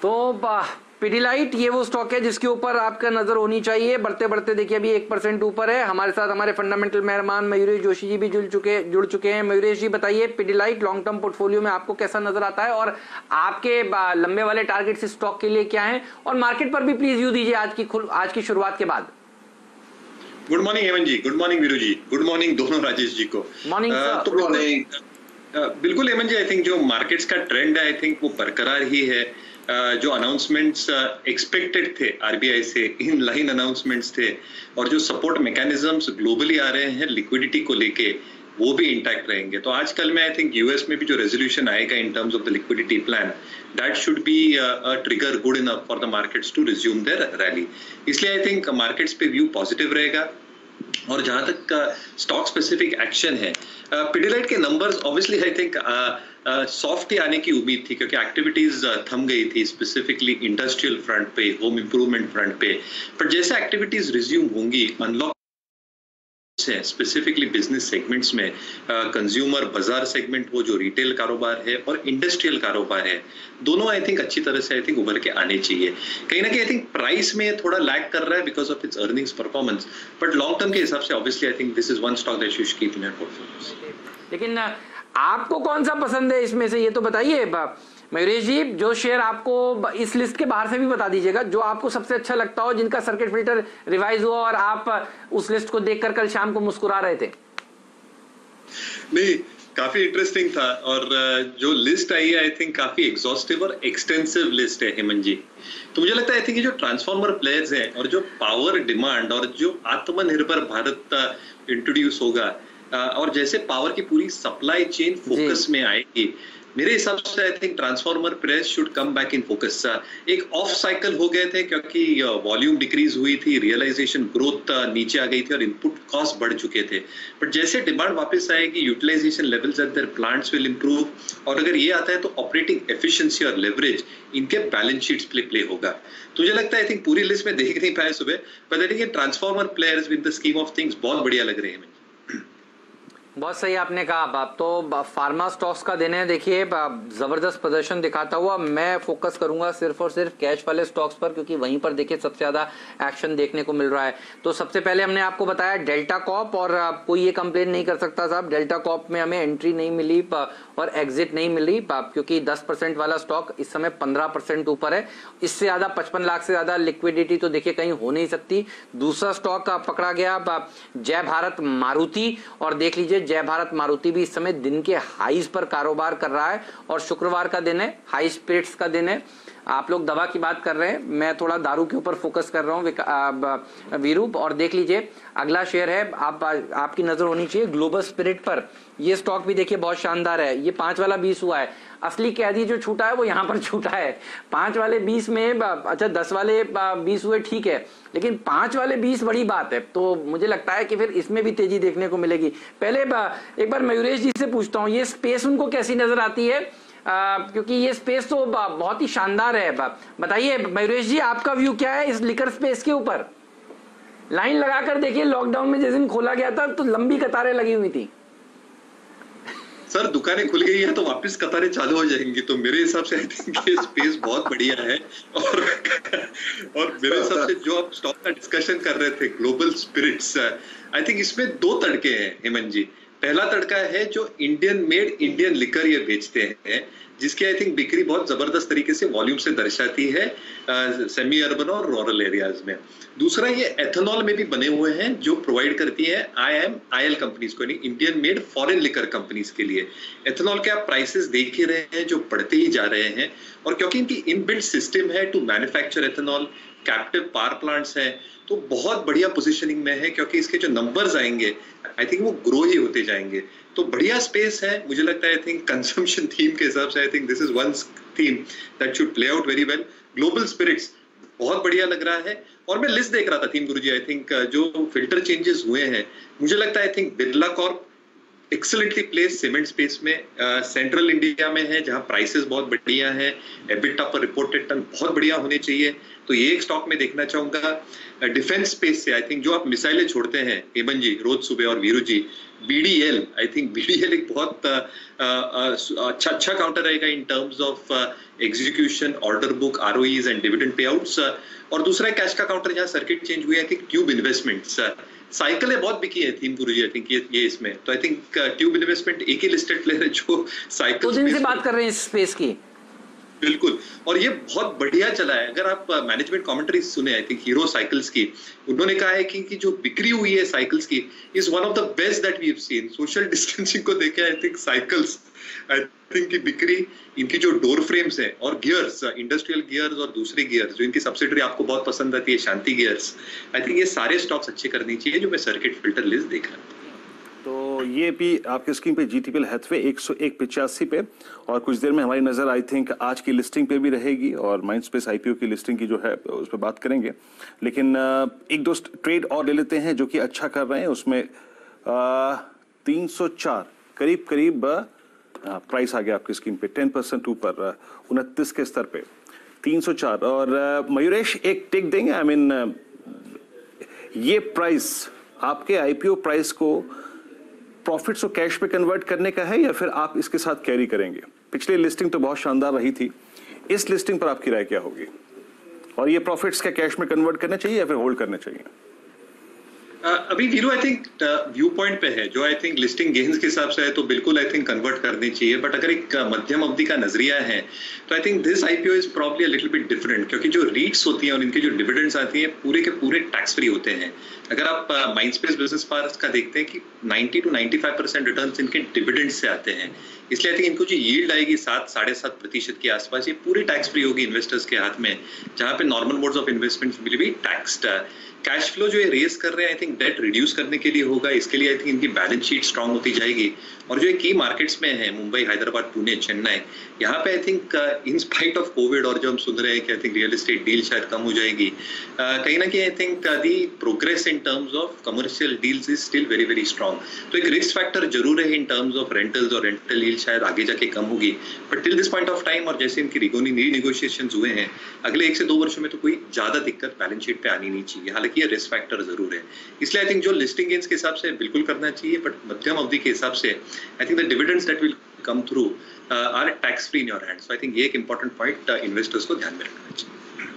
तो पिडिलाइट ये वो स्टॉक है जिसके ऊपर आपका नजर होनी चाहिए। बढ़ते बढ़ते देखिए अभी 1% ऊपर है। हमारे साथ हमारे फंडामेंटल मेहमान मयूरेश जोशी जी भी जुड़ चुके हैं। मयूरेश जी बताइए, पिडिलाइट लॉन्ग टर्म पोर्टफोलियो में आपको कैसा नजर आता है और आपके लंबे वाले टारगेट स्टॉक के लिए क्या है, और मार्केट पर भी प्लीज व्यू दीजिए आज की शुरुआत के बाद। गुड मॉर्निंग हेमंत जी, गुड मॉर्निंग वीरू जी, गुड मॉर्निंग दोनों राजेश जी को। मॉर्निंग तो बिल्कुल हेमंत जी, आई थिंक जो मार्केट्स का ट्रेंड है आई थिंक वो बरकरार ही है। जो अनाउंसमेंट्स एक्सपेक्टेड थे आरबीआई से, इन लाइन अनाउंसमेंट्स थे, और जो सपोर्ट मैकेनिज्म्स ग्लोबली आ रहे हैं लिक्विडिटी को लेके, वो भी इंटैक्ट रहेंगे। तो आजकल में आई थिंक यूएस में भी जो रेजोल्यूशन आएगा in terms of the liquidity plan, that should be a trigger good enough for the markets to resume their rally. इसलिए आई थिंक मार्केट्स पे व्यू पॉजिटिव रहेगा। और जहां तक स्टॉक स्पेसिफिक एक्शन है, पिडिलाइट के numbers obviously I think soft ही आने की उम्मीद थी, क्योंकि एक्टिविटीज थम गई थी स्पेसिफिकली इंडस्ट्रियल फ्रंट पे, होम इंप्रूवमेंट फ्रंट पे। पर जैसे एक्टिविटीज रिज्यूम होंगी, अनलॉक है स्पेसिफिकली बिजनेस सेगमेंट्स में, कंज्यूमर बाजार सेगमेंट हो, जो रिटेल कारोबार है, और इंडस्ट्रियल कारोबार है, दोनों आई थिंक अच्छी तरह से आई थिंक उभर के आने चाहिए। कहीं ना कहीं आई थिंक प्राइस में थोड़ा लैग कर रहा है because of its earnings performance, but long term के हिसाब से obviously I think this is one stock that you should keep in your portfolio. लेकिन आपको कौन सा पसंद है इसमें से, ये तो बताइए मयूरेश जी। जो शेयर आपको इस लिस्ट के बाहर से भी बता दीजिएगा, जो आपको सबसे अच्छा लगता हो, जिनका सर्किट फिल्टर रिवाइज हुआ और आप उस लिस्ट को देखकर कल शाम को मुस्कुरा रहे थे। नहीं, काफी इंटरेस्टिंग था, और जो लिस्ट आई है आई थिंक काफी एग्जॉस्टिव और एक्सटेंसिव लिस्ट है हेमंत जी। तो मुझे लगता है आई थिंक ये जो ट्रांसफॉर्मर प्लेयर्स हैं, और जो पावर डिमांड, और जो आत्मनिर्भर भारत इंट्रोड्यूस होगा, और जैसे पावर की पूरी सप्लाई चेन फोकस में आएगी, मेरे हिसाब से I think transformer press should come back in focus. एक ऑफ साइकिल हो गए थे क्योंकि वॉल्यूम डिक्रीज हुई थी, रियलाइजेशन ग्रोथ नीचे आ गई थी, और इनपुट कॉस्ट बढ़ चुके थे। बट जैसे डिमांड वापस आएगी, utilization levels at their plants will improve, और अगर ये आता है तो ऑपरेटिंग एफिशिएंसी और लेवरेज इनके बैलेंस शीट्स प्ले होगा। तो मुझे लगता है आई थिंक पूरी लिस्ट में देख नहीं पाए सुबह, पर आई थिंक ये transformer players with the scheme of things बहुत बढ़िया लग रहे हैं। बहुत सही आपने कहा। आप तो फार्मा स्टॉक्स का दिन है, देखिए जबरदस्त प्रदर्शन दिखाता हुआ। मैं फोकस करूंगा सिर्फ और सिर्फ कैश वाले स्टॉक्स पर, क्योंकि वहीं पर देखिए सबसे ज्यादा एक्शन देखने को मिल रहा है। तो सबसे पहले हमने आपको बताया डेल्टा कॉप, और कोई ये कंप्लेन नहीं कर सकता साहब, डेल्टा कॉप में हमें एंट्री नहीं मिली और एग्जिट नहीं मिली, क्योंकि 10% वाला स्टॉक इस समय 15% ऊपर है। इससे ज्यादा 55 लाख से ज्यादा लिक्विडिटी तो देखिए कहीं हो नहीं सकती। दूसरा स्टॉक पकड़ा गया जय भारत मारुति, और देख लीजिए जय भारत मारुति भी इस समय दिन के हाईज पर कारोबार कर रहा है, और शुक्रवार का दिन है, हाई स्पिरिट्स का दिन है। आप लोग दवा की बात कर रहे हैं, मैं थोड़ा दारू के ऊपर फोकस कर रहा हूं वीरू। और देख लीजिए अगला शेयर है, आपकी नजर होनी चाहिए ग्लोबल स्पिरिट पर। ये स्टॉक भी देखिए बहुत शानदार है। ये 5 वाला 20 हुआ है, असली कैदी जो छूटा है वो यहाँ पर छूटा है। 5 वाले 20 में, अच्छा 10 वाले 20 हुए ठीक है, लेकिन 5 वाले 20 बड़ी बात है। तो मुझे लगता है कि फिर इसमें भी तेजी देखने को मिलेगी। पहले एक बार मयूरेश जी से पूछता हूँ, ये स्पेस उनको कैसी नजर आती है, क्योंकि ये स्पेस तो बहुत ही शानदार है। बताइए मयूरेश जी, आपका व्यू क्या है इस लिकर स्पेस के ऊपर? लाइन लगाकर देखिए, लॉकडाउन में जिस दिन खोला गया था तो लंबी कतारें लगी हुई थी। सर दुकानें खुल गई है तो वापस कतारें चालू हो जाएंगी, तो मेरे हिसाब से आई थिंक ये स्पेस बहुत बढ़िया है। और मेरे हिसाब से जो आप स्टॉक का डिस्कशन कर रहे थे ग्लोबल स्पिरिट्स, आई थिंक इसमें 2 तड़के हैं हेमंत जी। पहला तड़का है जो इंडियन मेड इंडियन लिकर ये बेचते हैं, जिसकी आई थिंक बिक्री बहुत जबरदस्त तरीके से वॉल्यूम से दर्शाती है सेमी अर्बन और रूरल एरियाज में। दूसरा ये एथेनॉल में भी बने हुए हैं, जो प्रोवाइड करती है IMIL कंपनीज को, नहीं Indian made foreign liquor companies के लिए। एथेनॉल के आप प्राइसेस देख ही रहे हैं जो बढ़ते ही जा रहे हैं, और क्योंकि इनकी इनबिल्ट सिस्टम है to manufacture ethanol, captive power plants हैं, तो बहुत बढ़िया पोजीशनिंग में है, क्योंकि इसके जो नंबर्स आएंगे आई थिंक वो ग्रो ही होते जाएंगे। तो बढ़िया स्पेस है, मुझे लगता है आई थिंक कंजम्पशन थीम के हिसाब से I think this is one theme that should play out very well. Global spirits बहुत बढ़िया लग रहा है। और मैं लिस्ट देख रहा था थीम गुरुजी, आई थिंक जो फिल्टर चेंजेस हुए हैं, मुझे लगता है I think Birla Corp excellently place cement space में, सेंट्रल इंडिया में है जहां प्राइसेस बहुत बढ़िया है, एबिटा पर रिपोर्टेड टन बहुत बढ़िया होने चाहिए, तो ये एक स्टॉक में देखना चाहूंगा। डिफेंस स्पेस से आई थिंक जो आप मिसाइलें छोड़ते हैं हेमंत जी रोज सुबह और वीरू जी, BDL, आई थिंक BDL एक बहुत अच्छा काउंटर रहेगा इन terms of execution, order book, ROEs and dividend pay outs. और दूसरा कैश का काउंटर जहाँ सर्किट चेंज हुई, I think tube investments. Cycle है बहुत बिकी है थीम गुरुजी, आई थिंक ये इसमें तो आई थिंक ट्यूब इन्वेस्टमेंट एक ही लिस्टेड प्लेयर है जो साइकिल 2 दिन से बात कर रहे हैं इस स्पेस की। बिल्कुल, और ये बहुत बढ़िया चला है। अगर आप मैनेजमेंट कमेंट्री सुने, आई थिंक हीरो साइकिल्स की, उन्होंने कहा है कि जो बिक्री हुई है साइकिल्स की is one of the best that we have seen. Social distancing को देखे, I think cycles, I think की बिक्री, इनकी जो डोर फ्रेम्स है और गियर्स, इंडस्ट्रियल गियर्स और दूसरे गियर्स जो इनकी सब्सिडरी आपको बहुत पसंद आती है, शांति गियर्स, आई थिंक ये सारे स्टॉक्स अच्छे करनी चाहिए जो मैं सर्किट फिल्टर लिस्ट देख रहा हूँ। तो ये भी आपके स्क्रीन पे GTPL हैथवे 101.85 पे, और कुछ देर में हमारी नजर आई थिंक आज की लिस्टिंग पे भी रहेगी और माइंडस्पेस IPO की लिस्टिंग की जो है उस पर बात करेंगे। लेकिन एक दो ट्रेड और ले लेते हैं जो कि अच्छा कर रहे हैं। उसमें 304 करीब प्राइस आ गया आपकी स्क्रीन पे, 10% ऊपर 29 के स्तर पे 304। और मयूरेश एक टिक देंगे, आई मीन ये प्राइस आपके IPO प्राइस को प्रॉफिट्स को कैश पे कन्वर्ट करने का है या फिर आप इसके साथ कैरी करेंगे? पिछली लिस्टिंग तो बहुत शानदार रही थी, इस लिस्टिंग पर आपकी राय क्या होगी? और ये प्रॉफिट्स क्या कैश में कन्वर्ट करने चाहिए या फिर होल्ड करने चाहिए? अभी Veeru I think view point पे है, जो आई थिंक लिस्टिंग गेन्स के हिसाब से है तो बिल्कुल आई थिंक कन्वर्ट करनी चाहिए। बट अगर एक मध्यम अवधि का नजरिया है तो आई think this IPO is probably a little bit different, क्योंकि जो रीट्स होती हैं और इनके जो डिविडेंड्स आती हैं पूरे के पूरे टैक्स फ्री होते हैं। अगर आप माइंडस्पेस बिजनेस पार्क का देखते हैं कि 90 to 95% रिटर्न्स इनके डिविडेंड से आते हैं, इसलिए आई थिंक इनको जो यील्ड आएगी 7-7.5% के आसपास, ये पूरी टैक्स फ्री होगी इन्वेस्टर्स के हाथ में, जहां पे normal modes of investment will be taxed. Cash flow जो ये रेस कर रहे हैं आई थिंक डेट रिड्यूस करने के लिए होगा, इसके लिए आई थिंक इनकी बैलेंस शीट स्ट्रांग होती जाएगी। और जो की मार्केट्स में है मुंबई, हैदराबाद, पुणे, चेन्नई, यहाँ पे I think in spite of Covid और जो हम सुन रहे हैं कि I think real estate deal शायद कम हो जाएगी, कहीं ना कहीं I think the progress in terms of commercial deals is still very very strong. तो एक रिस्क फैक्टर जरूर है इन टर्म्स ऑफ रेंटल्स, और रेंटल डील शायद आगे जाके कम होगी, but till this point of time और जैसे इनकी रीनेगोशिएशंस हुए हैं, अगले 1 से 2 वर्षों में तो कोई ज्यादा दिक्कत बैलेंस शीट पे आनी नहीं चाहिए। हालांकि ये रिस्क फैक्टर जरूर है, इसलिए आई थिंक जो लिस्टिंग गेन्स के हिसाब से बिल्कुल करना चाहिए, बट मध्यम अवधि के हिसाब से I think the dividends that will come through are tax free in your hand. So I think ये एक इंपॉर्टेंट पॉइंट इन्वेस्टर्स को ध्यान में रखना चाहिए।